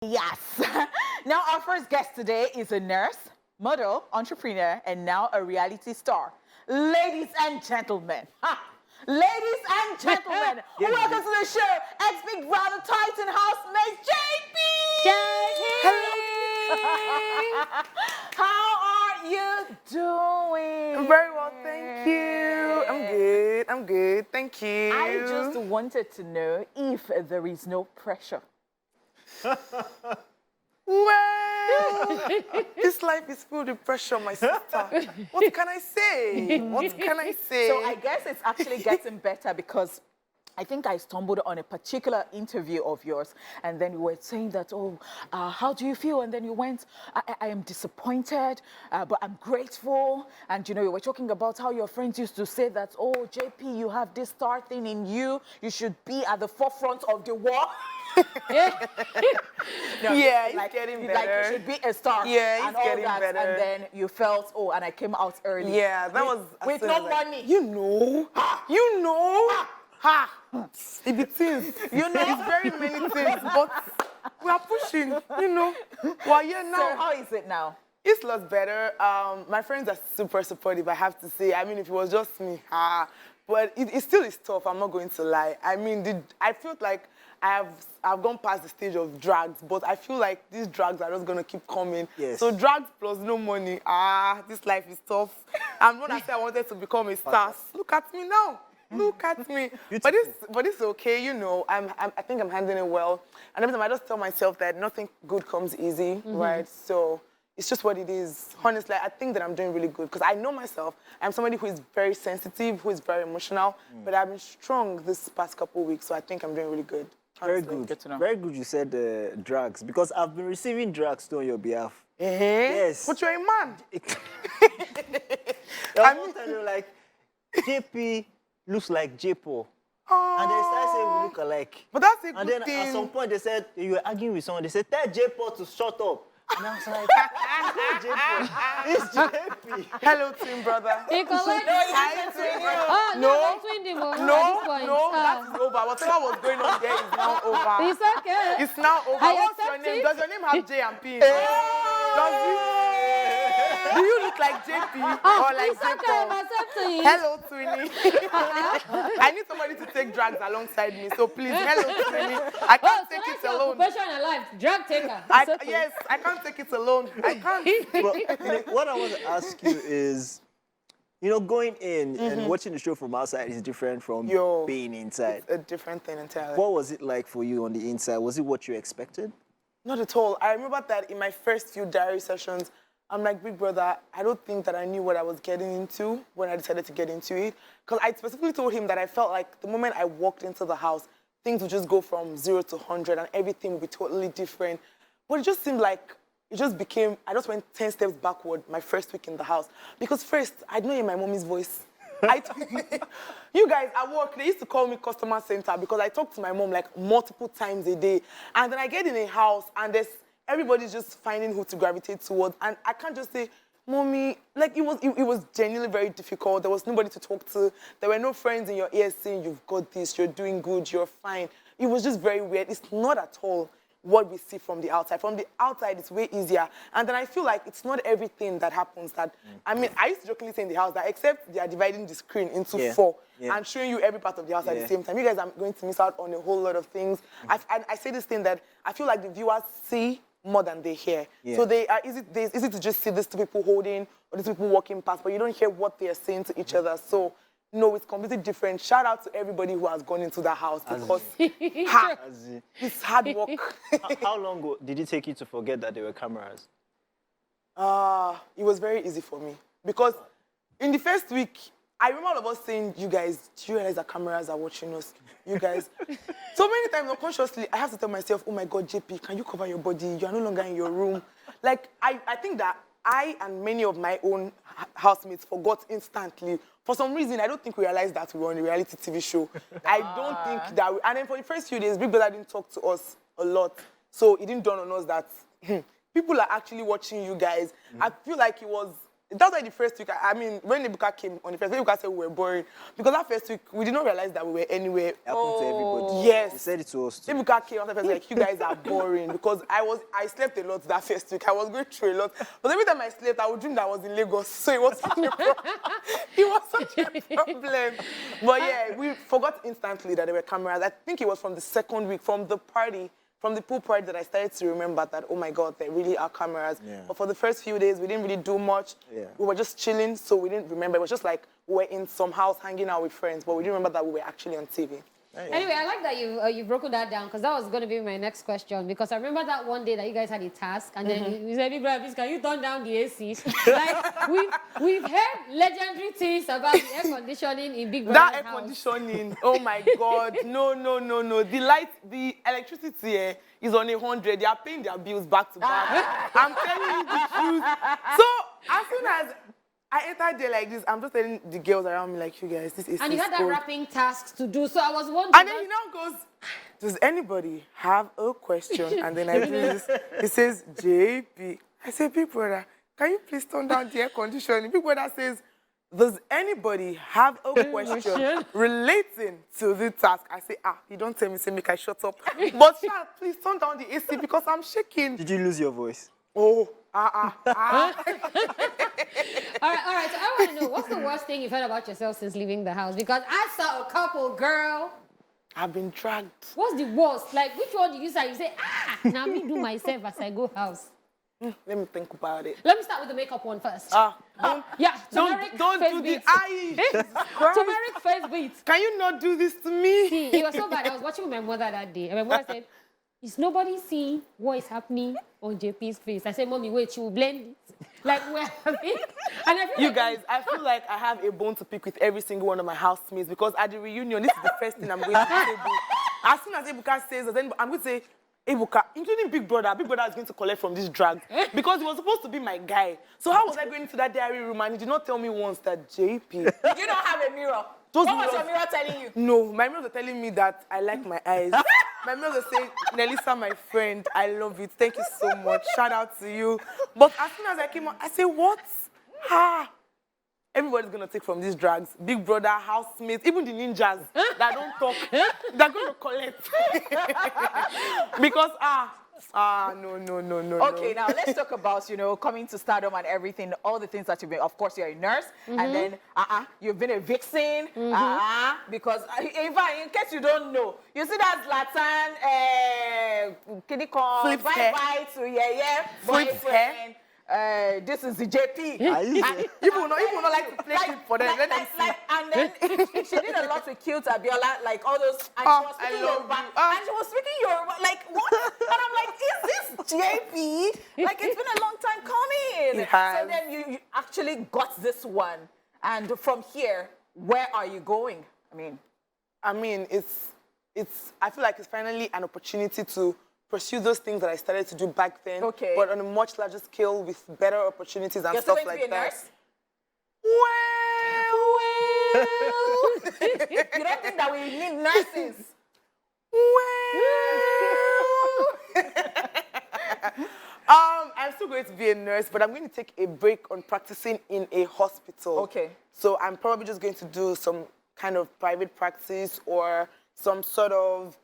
Yes. Now, our first guest today is a nurse, model, entrepreneur, and now a reality star. Ladies and gentlemen, ladies and gentlemen, welcome to the show, ex-Big Brother Titan Housemate, Jaypee! Hello. How are you doing? I'm very well, thank you. I'm good, thank you. I just wanted to know if there is no pressure. Well, this life is full of pressure, my sister. What can I say? What can I say? So I guess it's actually getting better because I think I stumbled on a particular interview of yours, and then you were saying that, how do you feel? And then you went, I am disappointed, but I'm grateful. And, you know, you were talking about how your friends used to say that, oh, Jaypee, you have this star thing in you. You should be at the forefront of the war. No, yeah, it's like, getting better. Like you should be a star. Yeah, and it's all getting that. better. And then you felt, oh, and I came out early. Yeah, that was... With no money. You know. You know. Ha! BBTitans. You know, it's very many things, but we are pushing, you know. Well, yeah, now. So how is it now? It's lots better. My friends are super supportive, I have to say. I mean, if it was just me, but it still is tough, I'm not going to lie. I mean, I feel like I've gone past the stage of drugs, but I feel like these drugs are just going to keep coming. Yes. So drugs plus no money, this life is tough. I'm not I said I wanted to become a star. Look at me now. Look at me. But it's okay, you know. I think I'm handling it well. And every time I just tell myself that nothing good comes easy, right? So it's just what it is. Honestly, I think that I'm doing really good because I know myself. I'm somebody who is very sensitive, who is very emotional, but I've been strong this past couple of weeks, so I think I'm doing really good. Very Honestly. good. to know. Very good you said drugs, because I've been receiving drugs too on your behalf. Yes. But you're a man. I mean, you're like, JP looks like Jaypee. And they started saying we look alike. But that's a And good then thing. at some point they said, you were arguing with someone, they said, tell Jaypee to shut up. And I was like, it's Jaypee. Hello, twin brother. He collect. No, Between them at this no, point. that is over. Whatever was going on there is now over. It's okay. It's now over. I What's your accept name? it. Does your name have J and P? Does it? Do you look like JP or like It's okay, Jaypee? I'm accepting it. Hello, Twinnie. I need somebody to take drugs alongside me, so please, hello, Twinnie. I can't take it alone. Profession in life, drug taker. It's okay. Yes, I can't take it alone. I can't. But, you know, what I want to ask you is, you know, going in and watching the show from outside is different from being inside. It's a different thing entirely. What was it like for you on the inside? Was it what you expected? Not at all. I remember that in my first few diary sessions, I'm like, Big Brother, I don't think that I knew what I was getting into when I decided to get into it. Because I specifically told him that I felt like the moment I walked into the house, things would just go from 0 to 100 and everything would be totally different. But it just seemed like it just became, I just went 10 steps backward my first week in the house. Because first, I'd know in my mommy's voice. You guys, at work, they used to call me customer center because I talk to my mom like multiple times a day. And then I get in a house and everybody's just finding who to gravitate towards. And I can't just say, Mommy, like it was genuinely very difficult. There was nobody to talk to. There were no friends in your ear saying, you've got this, you're doing good, you're fine. It was just very weird. It's not at all what we see from the outside. From the outside, it's way easier. And then I feel like it's not everything that happens that, I mean, I used to jokingly say in the house that except they are dividing the screen into 4 and showing you every part of the house at the same time. You guys are going to miss out on a whole lot of things. I say this thing that I feel like the viewers see more than they hear. So they are easy to just see these two people holding or these people walking past, but you don't hear what they are saying to each other. So no, it's completely different. Shout out to everybody who has gone into that house because it's hard work. How long did it take you to forget that there were cameras? It was very easy for me because in the first week, I remember all of us saying, you guys, do you realize that cameras are watching us? You guys. So many times, unconsciously, I have to tell myself, oh my God, JP, can you cover your body? You are no longer in your room. Like, I think that I and many of my own housemates forgot instantly. For some reason, I don't think we realized that we were on a reality TV show. I don't think that and then for the first few days, Big Brother didn't talk to us a lot. So it didn't dawn on us that people are actually watching you guys. I feel like it was That was like the first week. I mean, when Ebuka came on the first week, Ebuka said we were boring. Because that first week, we did not realize that we were anywhere. Happened to everybody. Yes. He said it to us too. Ebuka came on the first week, like, you guys are boring. Because I slept a lot that first week. I was going through a lot. But every time I slept, I would dream that I was in Lagos. So it was such a problem. It was such a problem. But yeah, we forgot instantly that there were cameras. I think it was from the second week, from the party, from the pool party, that I started to remember that, oh my God, there really are cameras. Yeah. But for the first few days, we didn't really do much. Yeah. We were just chilling, so we didn't remember. It was just like we were in some house hanging out with friends, but we didn't remember that we were actually on TV. Anyway, I like that you've broken that down, because that was going to be my next question. Because I remember that one day that you guys had a task, and then you said, "Big brother, please, can you turn down the AC?" Like we've heard legendary things about the air conditioning in Big Brother's That air house. conditioning, oh my God, no. The light, the electricity here is on 100. They are paying their bills back to back. I'm telling you the truth. So as soon as I entered there like this, I'm just telling the girls around me, like, you guys, this is And you had that cold. wrapping tasks to do, so I was wondering. And then he now goes, does anybody have a question? And then I do this. He says, Jaypee. I say, Big brother, can you please turn down the air conditioning? Big brother says, does anybody have a question relating to the task? I say, you don't tell me, say, make I shut up. But Sha, please turn down the AC because I'm shaking. Did you lose your voice? Oh, All right. So I want to know, what's the worst thing you've heard about yourself since leaving the house? Because I saw a couple, girl. I've been dragged. What's the worst? Like, which one did you say? You say, now me do myself as I go house. Let me think about it. Let me start with the makeup one first. Yeah, turmeric Don't face do the beads. eye. Turmeric face beads. Can you not do this to me? See, it was so bad. I was watching with my mother that day, and my mother said, "Is nobody seeing what is happening on JP's face?" I said, "Mommy, wait, she will blend it." Like, we're having... And I feel You like guys, I feel like I have a bone to pick with every single one of my housemates because at the reunion, this is the first thing I'm going to say. As soon as Ebuka says, then I'm going to say, Ebuka, including Big Brother is going to collect from this drag because he was supposed to be my guy. So how was I going into that diary room and he did not tell me once that Jaypee... You don't have a mirror. What was your mirror telling you? No, my mirrors are telling me that I like my eyes. My mirrors are saying, Nelisa, my friend, I love it. Thank you so much. Shout out to you. But as soon as I came out, I said, what? Everybody's going to take from these drags. Big Brother, housemates, even the ninjas that don't talk, they're going to collect. Because, no. Okay, now let's talk about, coming to stardom and everything, all the things that you've been. Of course, you're a nurse, and then, you've been a vixen, because, in case you don't know, you see that Zlatan, Flips hair. bye to boyfriend. This is the Jaypee. People not like to play clip for them. Let them see. And then she did a lot with cute Abiola, like all those, and she was speaking Yoruba. And she was speaking Yoruba, like what? And I'm like, is this Jaypee? Like, it's been a long time coming. It has. So then you actually got this one. And from here, where are you going? I mean, I feel like it's finally an opportunity to pursue those things that I started to do back then, but on a much larger scale with better opportunities and stuff like that. You're still going to be a nurse? Well. You don't think that we need nurses? Well. I'm still going to be a nurse, but I'm going to take a break on practicing in a hospital. Okay. So I'm probably just going to do some kind of private practice or some sort of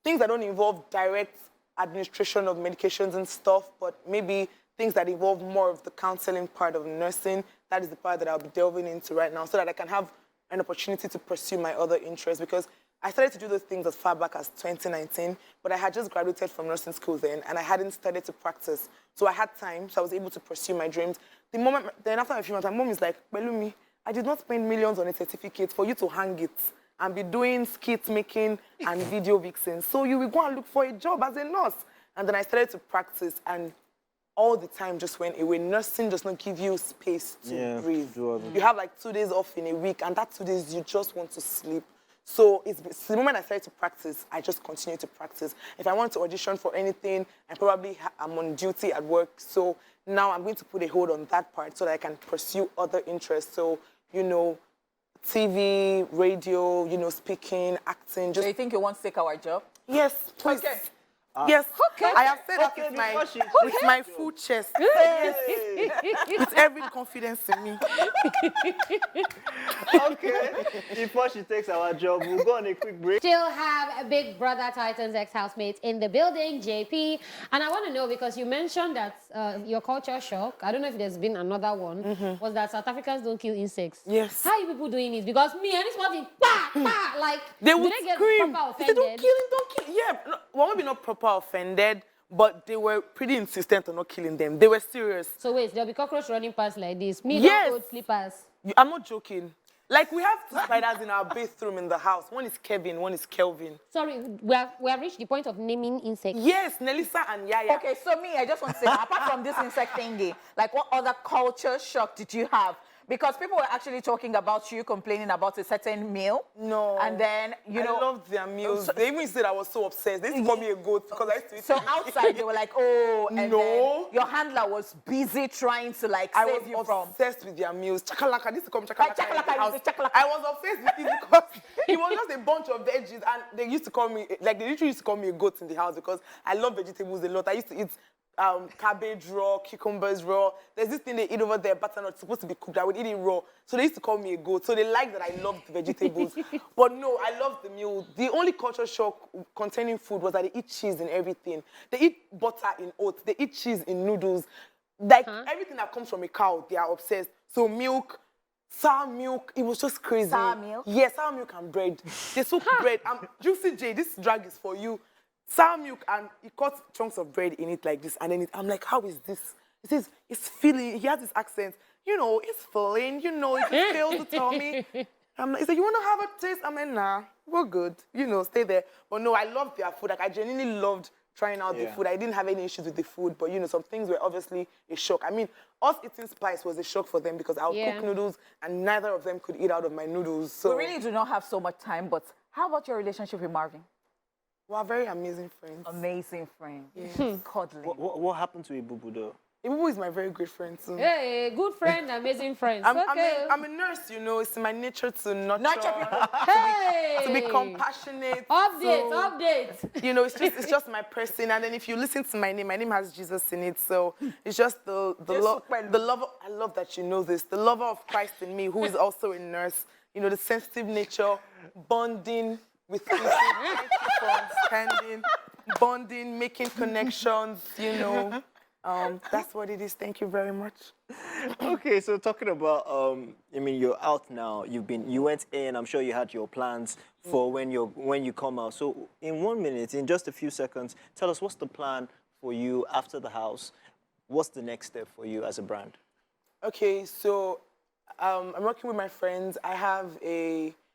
things that don't involve direct administration of medications and stuff, but maybe things that involve more of the counseling part of nursing. That is the part that I'll be delving into right now so that I can have an opportunity to pursue my other interests, because I started to do those things as far back as 2019, but I had just graduated from nursing school then, and I hadn't started to practice. So I had time, so I was able to pursue my dreams. Then after a few months, my mom is like, Belumi, I did not spend millions on a certificate for you to hang it and be doing skit making and video vixen. So you will go and look for a job as a nurse. And then I started to practice, and all the time just went away. Nursing does not give you space to breathe. You have like 2 days off in a week, and that 2 days you just want to sleep. So it's the moment I started to practice, I just continue to practice. If I want to audition for anything, I'm on duty at work. So now I'm going to put a hold on that part so that I can pursue other interests. So, TV, radio, speaking, acting. Do you think you want to take our job? Yes, please. Okay. Yes. Okay. I have said that Okay, with my full chest. Hey. With every confidence in me. Okay. Before she takes our job, we'll go on a quick break. Still have a big Brother Titan's ex-housemate in the building, Jaypee. And I want to know, because you mentioned that your culture shock, I don't know if there's been another one, was that South Africans don't kill insects. Yes. How are you people doing it? Because me, and this one, like, They do would they get scream. proper They say, offended? don't kill him, don't kill him. Yeah, no, well, maybe not proper offended, but they were pretty insistent on not killing them. They were serious. So wait, there'll be cockroach running past like this. Me, Yes. don't hold slippers. I'm not joking. Like, we have 2 spiders in our bathroom in the house. One is Kevin, one is Kelvin. Sorry, we have reached the point of naming insects. Yes, Nelisa and Yaya. Okay, so me, I just want to say, apart from this insect thingy, like what other culture shock did you have? Because people were actually talking about you complaining about a certain meal. No. And then, you know. I loved their meals. They even said I was so obsessed. They used to call me a goat because I used to eat So it. outside, they were like, oh, and No. then your handler was busy trying to like I save was you from. obsessed with their meals. Chakalaka, this to come chakalaka. Chakalaka, in the house. it's chakalaka. I was obsessed with it because it was just a bunch of veggies, and they used to call me, like, they literally used to call me a goat in the house because I love vegetables a lot. I used to eat cabbage raw, cucumbers raw. There's this thing they eat over there, butternut, it's supposed to be cooked. I would eat it raw. So they used to call me a goat. So they liked that I loved vegetables. But no, I loved the meal. The only culture shock containing food was that they eat cheese in everything. They eat butter in oats. They eat cheese in noodles. Like, everything that comes from a cow, they are obsessed. So milk, sour milk, it was just crazy. Sour milk? Yes, sour milk and bread. They soak bread. Juicy J, this drag is for you. Sour milk, and he cuts chunks of bread in it like this, and then I'm like, how is this? He says, it's filling. He has this accent. You know, it's filling. You know, it just fills the tummy. I'm like, he said, you want to have a taste? I'm like, nah, we're good. You know, stay there. But no, I loved their food. Like, I genuinely loved trying out the food. I didn't have any issues with the food, but, you know, some things were obviously a shock. I mean, us eating spice was a shock for them because I would cook noodles, and neither of them could eat out of my noodles. So We really do not have so much time, but how about your relationship with Marvin? we're very amazing friends. Amazing friend. Cuddling. What happened to Ibubu though? Ibubu is my very good friend too. Hey, good friend, amazing friends. I'm a nurse, you know. It's in my nature to nurture people, Hey! to be compassionate. Update. You know, it's just my person. And then if you listen to my name has Jesus in it. So it's just the love. I love that you know this. The lover of Christ in me, who is also a nurse. You know, the sensitive nature, bonding with people, understanding, bonding, making connections. You know. That's what it is. Thank you very much. Okay, so talking about, I mean, you're out now. You went in. I'm sure you had your plans for when you come out. So in 1 minute, in just a few seconds, tell us what's the plan for you after the house. What's the next step for you as a brand? Okay, so I'm working with my friends.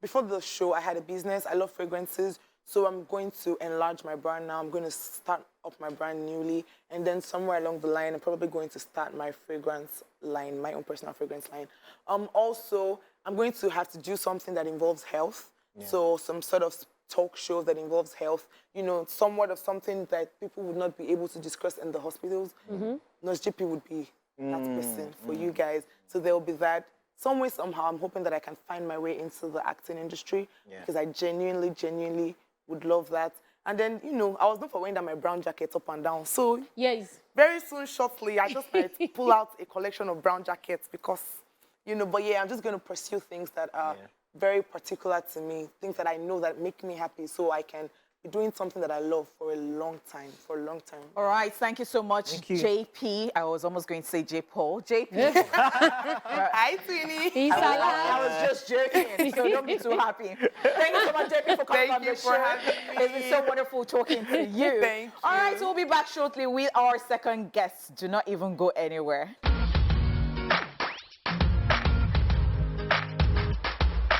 Before the show, I had a business. I love fragrances. So I'm going to enlarge my brand now. I'm going to start up my brand newly. And then somewhere along the line, I'm probably going to start my fragrance line, my own personal fragrance line. Also, I'm going to have to do something that involves health. Yeah. So some sort of talk show that involves health. You know, somewhat of something that people would not be able to discuss in the hospitals. Nurse Jaypee would be that person for you guys. So there will be that. Some way, somehow, I'm hoping that I can find my way into the acting industry because I genuinely would love that. And then, you know, I was known for wearing my brown jacket up and down. So very soon, shortly, I just might pull out a collection of brown jackets because, you know, but yeah, I'm just going to pursue things that are very particular to me, things that I know that make me happy so I can be doing something that I love for a long time, All right, thank you so much, Jaypee. I was almost going to say J-Paul. Jaypee. Hi, Twinnie. I was just joking, so don't be too happy. Thank you so much, Jaypee, for coming on the show. It's been so wonderful talking to you. Thank you. All right, so we'll be back shortly with our second guest. Do not even go anywhere.